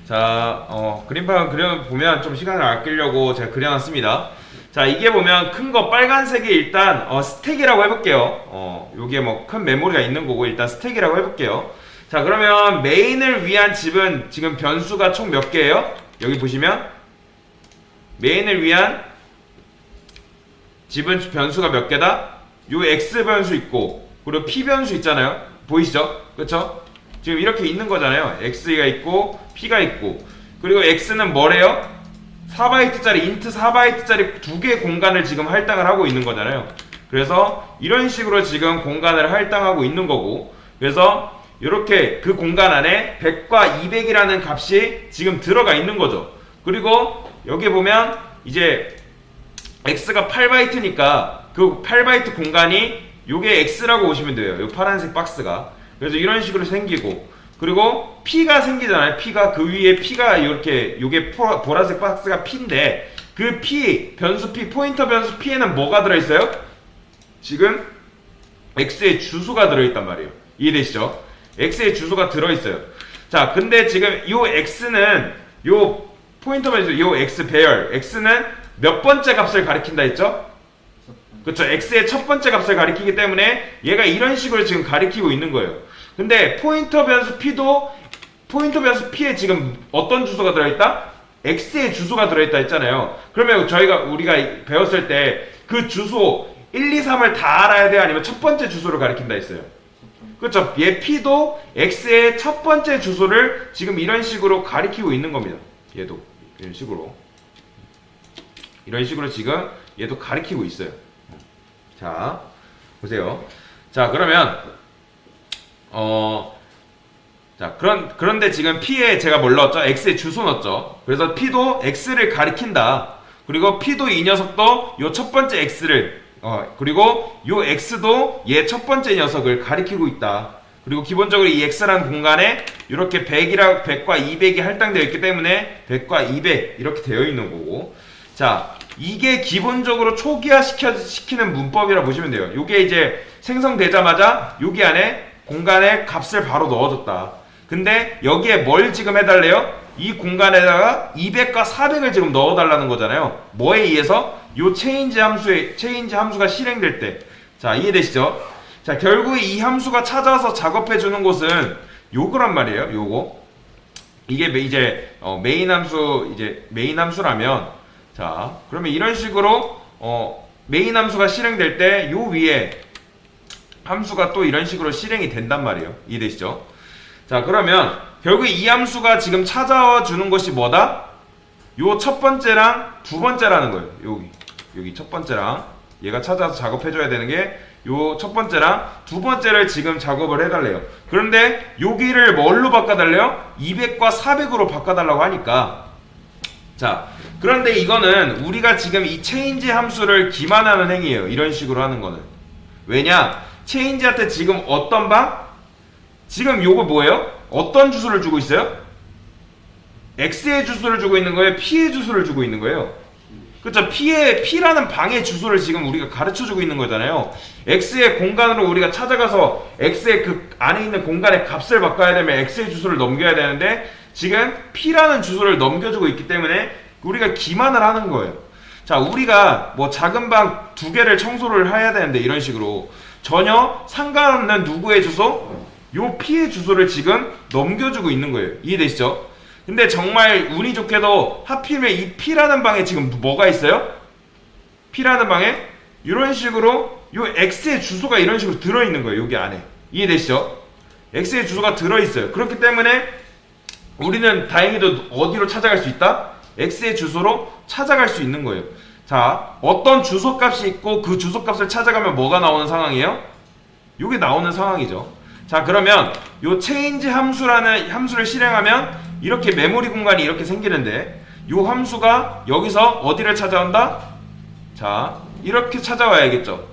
자, 그림판 그려보면 좀 시간을 아끼려고 제가 그려놨습니다. 자, 이게 보면 큰 거 빨간색이 일단 스택이라고 해볼게요. 요게 뭐 큰 메모리가 있는 거고 일단 스택이라고 해볼게요. 자, 그러면 메인을 위한 집은 지금 변수가 총 몇 개예요? 여기 보시면 메인을 위한 집은 변수가 몇 개다? 요 x 변수 있고 그리고 p 변수 있잖아요. 보이시죠? 그쵸? 지금 이렇게 있는 거잖아요. x가 있고 p가 있고 그리고 x는 뭐래요? 4바이트짜리 인트 4바이트짜리 두 개의 공간을 지금 할당을 하고 있는 거잖아요. 그래서 이런 식으로 지금 공간을 할당하고 있는 거고 그래서 이렇게 그 공간 안에 100과 200이라는 값이 지금 들어가 있는 거죠. 그리고 여기 보면 이제 x가 8바이트니까 그 8바이트 공간이 요게 x라고 보시면 돼요. 요 파란색 박스가. 그래서 이런 식으로 생기고 그리고 p가 생기잖아요. p가 그 위에 p가 이렇게 요게 보라색 박스가 p인데 그 p 변수 p 포인터 변수 p에는 뭐가 들어있어요? 지금 x의 주소가 들어있단 말이에요. 이해되시죠? x의 주소가 들어있어요. 자, 근데 지금 요 x는 요 포인터 변수 요 x 배열 x는 몇 번째 값을 가리킨다 했죠? 그쵸? x의 첫 번째 값을 가리키기 때문에 얘가 이런 식으로 지금 가리키고 있는 거예요. 근데 포인터 변수 p도 포인터 변수 p에 지금 어떤 주소가 들어있다? x의 주소가 들어있다 했잖아요. 그러면 우리가 배웠을 때 그 주소 1, 2, 3을 다 알아야 돼요? 아니면 첫 번째 주소를 가리킨다 했어요? 그쵸? 얘 p도 x의 첫 번째 주소를 지금 이런 식으로 가리키고 있는 겁니다. 얘도 이런 식으로 지금 얘도 가리키고 있어요. 자, 보세요. 자, 그러면 자, 그런데 지금 p에 제가 뭘 넣었죠? x의 주소 넣었죠. 그래서 p도 x를 가리킨다. 그리고 p도 이 녀석도 요 첫 번째 x를 그리고 요 x도 얘 첫 번째 녀석을 가리키고 있다. 그리고 기본적으로 이 x라는 공간에 이렇게 100과 200이 할당되어 있기 때문에 100과 200 이렇게 되어 있는 거고. 자, 이게 기본적으로 초기화 시키는 문법이라 보시면 돼요. 요게 이제 생성되자마자 여기 안에 공간에 값을 바로 넣어줬다. 근데 여기에 뭘 지금 해달래요? 이 공간에다가 200과 400을 지금 넣어달라는 거잖아요. 뭐에 의해서? 요 체인지 함수가 실행될 때. 자, 이해되시죠? 자, 결국에 이 함수가 찾아와서 작업해주는 곳은 요거란 말이에요. 요거. 이게 이제 메인 함수라면 자, 그러면 이런 식으로 메인 함수가 실행될 때 요 위에 함수가 또 이런 식으로 실행이 된단 말이에요. 이해되시죠? 자, 그러면 결국 이 함수가 지금 찾아와 주는 것이 뭐다? 요 첫 번째랑 두 번째라는 거예요. 여기 첫 번째랑 얘가 찾아서 작업해줘야 되는 게 요 첫 번째랑 두 번째를 지금 작업을 해달래요. 그런데 여기를 뭘로 바꿔달래요? 200과 400으로 바꿔달라고 하니까 자, 그런데 이거는 우리가 지금 이 체인지 함수를 기만하는 행위예요. 이런 식으로 하는 거는. 왜냐? 체인지한테 지금 어떤 방? 지금 요거 뭐예요? 어떤 주소를 주고 있어요? x의 주소를 주고 있는 거예요? p의 주소를 주고 있는 거예요? 그쵸? p라는 방의 주소를 지금 우리가 가르쳐 주고 있는 거잖아요. x의 공간으로 우리가 찾아가서 x의 그 안에 있는 공간의 값을 바꿔야 되면 x의 주소를 넘겨야 되는데 지금 p라는 주소를 넘겨주고 있기 때문에 우리가 기만을 하는 거예요. 자, 우리가 뭐 작은 방 두 개를 청소를 해야 되는데 이런 식으로 전혀 상관없는 누구의 주소? 요 p의 주소를 지금 넘겨주고 있는 거예요. 이해되시죠? 근데 정말 운이 좋게도 하필이면 이 p라는 방에 지금 뭐가 있어요? p라는 방에 이런 식으로 요 x의 주소가 이런 식으로 들어있는 거예요. 여기 안에. 이해되시죠? x의 주소가 들어있어요. 그렇기 때문에 우리는 다행히도 어디로 찾아갈 수 있다? x의 주소로 찾아갈 수 있는 거예요. 자, 어떤 주소값이 있고 그 주소값을 찾아가면 뭐가 나오는 상황이에요? 요게 나오는 상황이죠. 자, 그러면 요 체인지 함수라는 함수를 실행하면 이렇게 메모리 공간이 이렇게 생기는데 요 함수가 여기서 어디를 찾아온다? 자, 이렇게 찾아와야겠죠.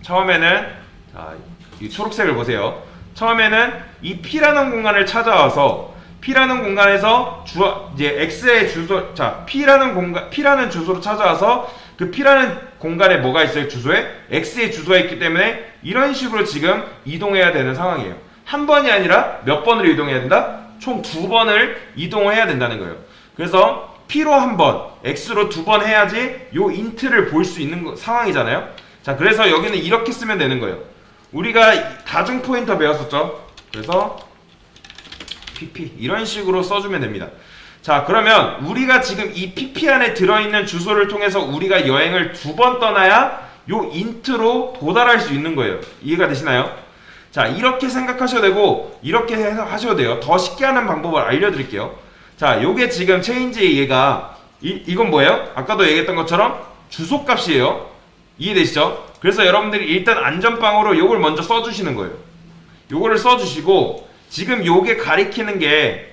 처음에는 자, 이 초록색을 보세요. 처음에는 이 p라는 공간을 찾아와서 p라는 공간에서 이제 x의 주소, 자, p라는 주소로 찾아와서 그 p라는 공간에 뭐가 있어요? 주소에 x의 주소가 있기 때문에 이런 식으로 지금 이동해야 되는 상황이에요. 한 번이 아니라 몇 번으로 이동해야 된다? 총 2번을 이동을 해야 된다는 거예요. 그래서 P로 한 번, X로 2번 해야지 요 인트를 볼 수 있는 상황이잖아요. 자, 그래서 여기는 이렇게 쓰면 되는 거예요. 우리가 다중 포인터 배웠었죠. 그래서 PP 이런 식으로 써주면 됩니다. 자, 그러면 우리가 지금 이 PP 안에 들어있는 주소를 통해서 우리가 여행을 2번 떠나야 요 인트로 도달할 수 있는 거예요. 이해가 되시나요? 자, 이렇게 생각하셔도 되고 이렇게 해서 하셔도 돼요. 더 쉽게 하는 방법을 알려드릴게요. 자, 요게 지금 체인지의 얘가 이건 뭐예요? 아까도 얘기했던 것처럼 주소값이에요. 이해되시죠? 그래서 여러분들이 일단 안전빵으로 요걸 먼저 써주시는 거예요. 요거를 써주시고 지금 요게 가리키는 게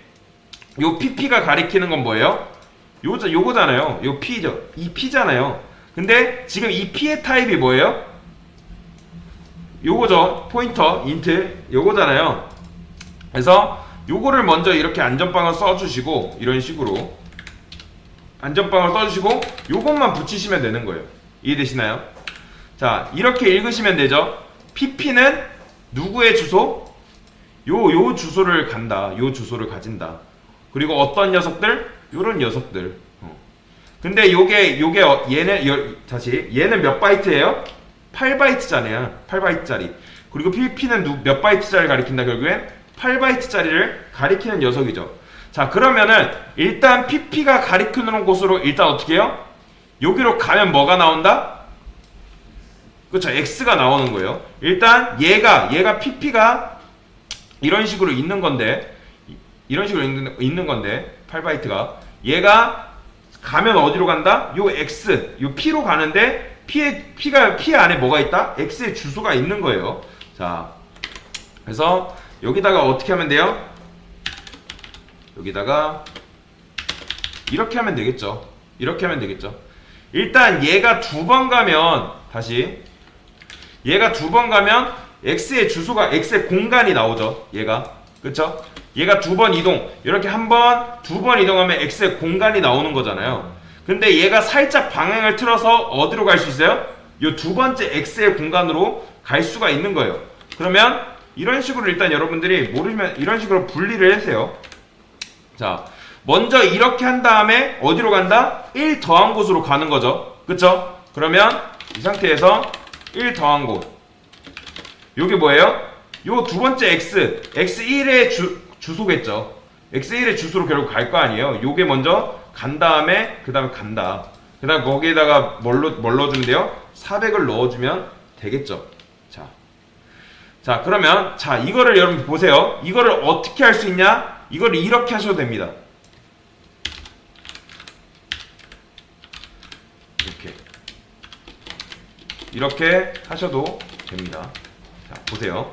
요 PP가 가리키는 건 뭐예요? 요거잖아요. 요 P죠. 이 P잖아요. 근데 지금 이 P의 타입이 뭐예요? 요거죠. 포인터, 인트 요거잖아요. 그래서 요거를 먼저 이렇게 안전빵을 써주시고 이런 식으로 안전빵을 써주시고 요것만 붙이시면 되는 거예요. 이해되시나요? 자, 이렇게 읽으시면 되죠. PP는 누구의 주소? 요 주소를 간다. 요 주소를 가진다. 그리고 어떤 녀석들? 요런 녀석들. 근데 얘는 몇 바이트예요? 8바이트짜리야. 8바이트짜리. 그리고 PP는 몇 바이트짜리를 가리킨다. 결국엔 8바이트짜리를 가리키는 녀석이죠. 자, 그러면은 일단 PP가 가리키는 곳으로 일단 어떻게 해요? 여기로 가면 뭐가 나온다? 그렇죠. X가 나오는 거예요. 일단 얘가 PP가 이런 식으로 있는 건데 8바이트가 얘가 가면 어디로 간다? 요 X, 요 P로 가는데 P 안에 뭐가 있다? X의 주소가 있는 거예요. 자, 그래서 여기다가 어떻게 하면 돼요? 여기다가 이렇게 하면 되겠죠. 이렇게 하면 되겠죠. 일단 얘가 2번 가면 얘가 2번 가면 X의 주소가 X의 공간이 나오죠. 얘가 그쵸? 얘가 2번 이동 이렇게 한 번, 2번 이동하면 X의 공간이 나오는 거잖아요. 근데 얘가 살짝 방향을 틀어서 어디로 갈 수 있어요? 요 2번째 X의 공간으로 갈 수가 있는 거예요. 그러면 이런 식으로 일단 여러분들이 모르면 이런 식으로 분리를 해주세요. 자, 먼저 이렇게 한 다음에 어디로 간다? 1 더한 곳으로 가는 거죠. 그쵸? 그러면 이 상태에서 1 더한 곳 요게 뭐예요? 요 2번째 X1의 주소겠죠. X1의 주소로 결국 갈 거 아니에요. 요게 먼저 간 다음에 그 다음에 간다. 그 다음 거기에다가 뭘 넣어주는데요? 400을 넣어주면 되겠죠. 자, 그러면 이거를 여러분 보세요. 이거를 어떻게 할 수 있냐? 이거를 이렇게 하셔도 됩니다. 이렇게 하셔도 됩니다. 자, 보세요.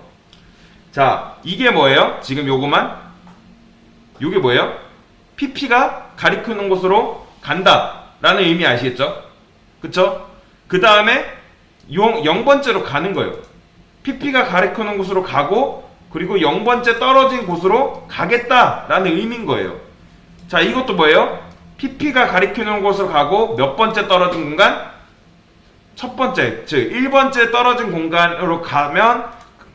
자, 이게 뭐예요? 지금 요게 뭐예요? PP가 가리키는 곳으로 간다 라는 의미 아시겠죠? 그쵸? 그 다음에 0번째로 가는 거예요. PP가 가리키는 곳으로 가고 그리고 0번째 떨어진 곳으로 가겠다 라는 의미인 거예요. 자, 이것도 뭐예요? PP가 가리키는 곳으로 가고 몇 번째 떨어진 공간? 첫 번째, 즉 1번째 떨어진 공간으로 가면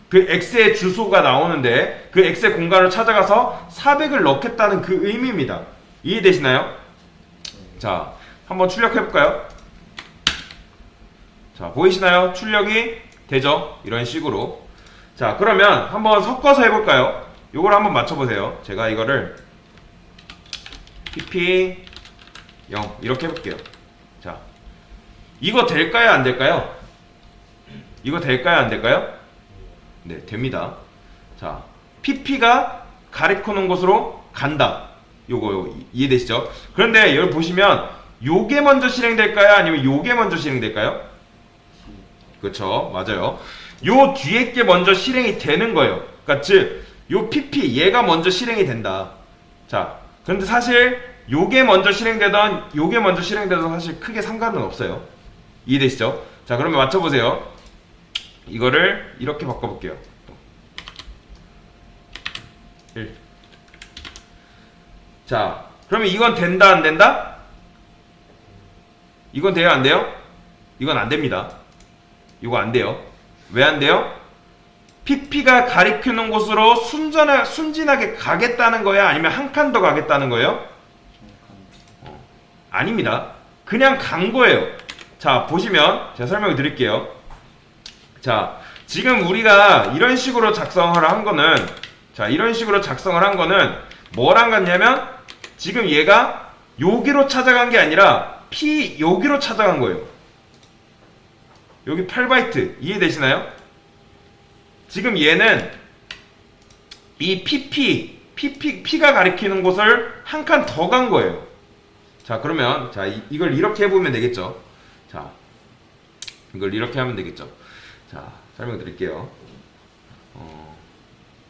그 X의 주소가 나오는데 그 X의 공간을 찾아가서 400을 넣겠다는 그 의미입니다. 이해되시나요? 자, 한번 출력해볼까요? 자, 보이시나요? 출력이 되죠? 이런 식으로. 자, 그러면 한번 섞어서 해볼까요? 요걸 한번 맞춰보세요. 제가 이거를 PP 0 이렇게 해볼게요. 자, 이거 될까요? 안 될까요? 이거 될까요? 안 될까요? 네, 됩니다. 자, PP가 가리키는 곳으로 간다. 요거 이해되시죠? 그런데 여기 보시면 요게 먼저 실행될까요? 아니면 요게 먼저 실행될까요? 그렇죠. 맞아요. 요 뒤에 게 먼저 실행이 되는 거예요. 그러니까 즉, 요 PP 얘가 먼저 실행이 된다. 자, 그런데 사실 요게 먼저 실행되던 요게 먼저 실행되던 사실 크게 상관은 없어요. 이해되시죠? 자, 그러면 맞춰보세요. 이거를 이렇게 바꿔볼게요. 1. 자, 그러면 이건 된다 안 된다? 이건 돼요 안 돼요? 이건 안 됩니다. 이거 안 돼요. 왜 안 돼요? PP가 가리키는 곳으로 순진하게 가겠다는 거야? 아니면 한 칸 더 가겠다는 거예요? 아닙니다. 그냥 간 거예요. 자, 보시면 제가 설명을 드릴게요. 자, 지금 우리가 이런 식으로 작성을 한 거는, 자, 이런 식으로 작성을 한 거는 뭐랑 같냐면 지금 얘가 여기로 찾아간 게 아니라 여기로 찾아간 거예요. 여기 8바이트 이해되시나요? 지금 얘는 이 P가 가리키는 곳을 한 칸 더 간 거예요. 자, 그러면 자, 이걸 이렇게 해보면 되겠죠. 자, 이걸 이렇게 하면 되겠죠. 자, 설명드릴게요.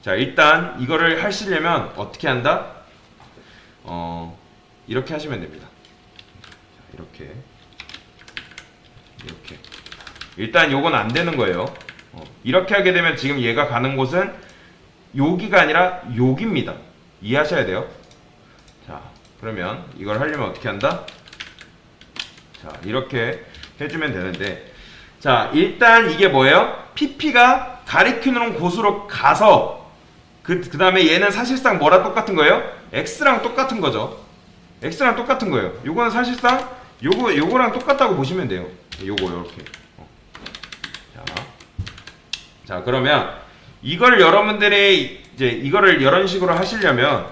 자, 일단 이거를 하시려면 어떻게 한다? 이렇게 하시면 됩니다. 자, 이렇게. 일단 요건 안 되는 거예요. 이렇게 하게 되면 지금 얘가 가는 곳은 여기가 아니라 여기입니다. 이해하셔야 돼요. 자, 그러면 이걸 하려면 어떻게 한다? 자, 이렇게 해주면 되는데, 자, 일단 이게 뭐예요? PP가 가리키는 곳으로 가서 그 다음에 얘는 사실상 뭐랑 똑같은 거예요? X랑 똑같은 거죠. X랑 똑같은 거예요. 요거는 사실상 요거랑 똑같다고 보시면 돼요. 요거 요렇게. 자, 그러면 이걸 여러분들이 이제 이거를 이런 식으로 하시려면,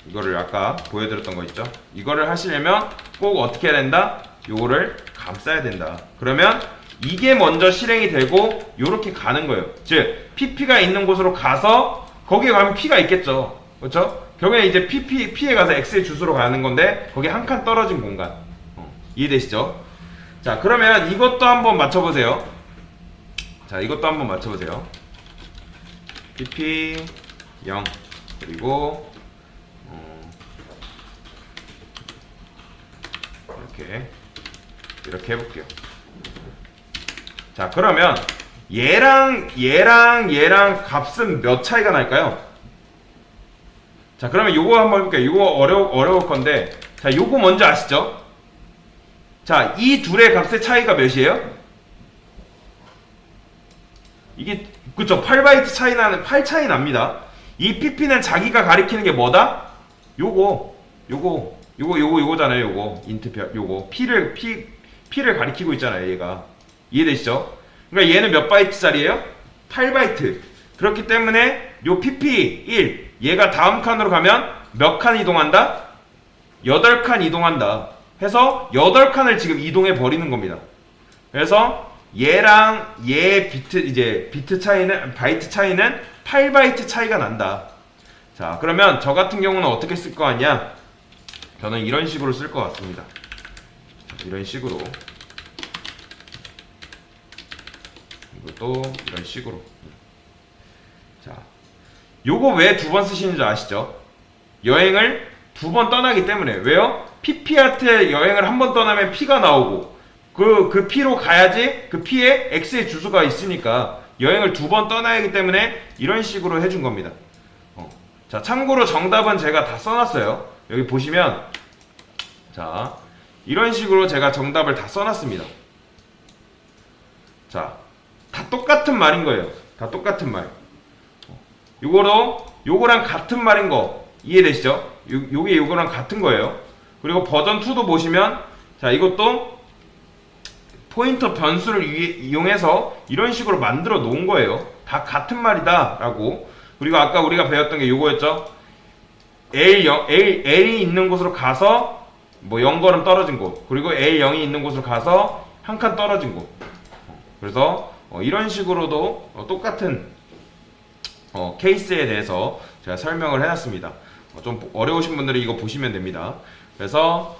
이거를 아까 보여드렸던 거 있죠? 이거를 하시려면 꼭 어떻게 해야 된다? 요거를 감싸야 된다. 그러면 이게 먼저 실행이 되고 요렇게 가는 거예요. 즉 PP가 있는 곳으로 가서 거기에 가면 P가 있겠죠. 그렇죠? 결국에 이제 P에 가서 X의 주소로 가는 건데 거기 한 칸 떨어진 공간. 이해되시죠? 자, 그러면 이것도 한번 맞춰보세요. 자, 이것도 한번 맞춰보세요. PP 0 그리고 이렇게 해볼게요. 자, 그러면 얘랑 값은 몇 차이가 날까요? 자, 그러면 요거 한번 해볼게요. 요거 어려울 건데, 자, 요거 먼저 아시죠? 자, 이 둘의 값의 차이가 몇이에요? 이게 그쵸, 8바이트 차이 차이 납니다. 이 PP는 자기가 가리키는 게 뭐다? 요거잖아요. 요거 인트 요거 P를 가리키고 있잖아요. 얘가 이해되시죠? 그러니까 얘는 몇 바이트짜리예요? 8바이트. 그렇기 때문에 요 PP 1 얘가 다음 칸으로 가면 몇 칸 이동한다? 8칸 이동한다. 해서 8칸을 지금 이동해 버리는 겁니다. 그래서 얘랑 얘 비트 차이는 바이트 차이는 8바이트 차이가 난다. 자, 그러면 저 같은 경우는 어떻게 쓸 거 같냐? 저는 이런 식으로 쓸 것 같습니다. 이런 식으로. 이것도 이런 식으로. 자, 요거 왜 두 번 쓰시는 줄 아시죠? 여행을 두 번 떠나기 때문에. 왜요? PP한테 여행을 한 번 떠나면 P가 나오고 그 P로 가야지 그 P에 X의 주소가 있으니까 여행을 두 번 떠나야 하기 때문에 이런 식으로 해준 겁니다. 자, 참고로 정답은 제가 다 써놨어요. 여기 보시면 자, 이런 식으로 제가 정답을 다 써놨습니다. 자, 다 똑같은 말인 거예요. 다 똑같은 말. 요거랑 같은 말인 거 이해되시죠? 요게 요거랑 같은 거예요. 그리고 버전 2도 보시면 자, 이것도 포인터 변수를 이용해서 이런 식으로 만들어 놓은 거예요. 다 같은 말이다 라고. 그리고 아까 우리가 배웠던 게 요거였죠. L이 있는 곳으로 가서 뭐 0걸음 떨어진 곳, 그리고 L0이 있는 곳으로 가서 한 칸 떨어진 곳. 그래서 이런 식으로도 똑같은 케이스에 대해서 제가 설명을 해놨습니다. 좀 어려우신 분들이 이거 보시면 됩니다. 그래서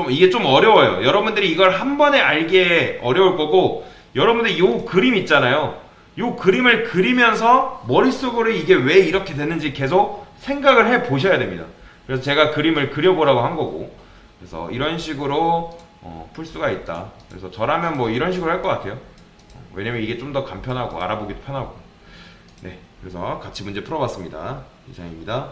이게 좀 어려워요. 여러분들이 이걸 한 번에 알기에 어려울 거고, 여러분들 요 그림 있잖아요. 요 그림을 그리면서 머릿속으로 이게 왜 이렇게 됐는지 계속 생각을 해 보셔야 됩니다. 그래서 제가 그림을 그려보라고 한 거고, 그래서 이런 식으로 풀 수가 있다. 그래서 저라면 뭐 이런 식으로 할 것 같아요. 왜냐면 이게 좀 더 간편하고 알아보기도 편하고. 네, 그래서 같이 문제 풀어봤습니다. 이상입니다.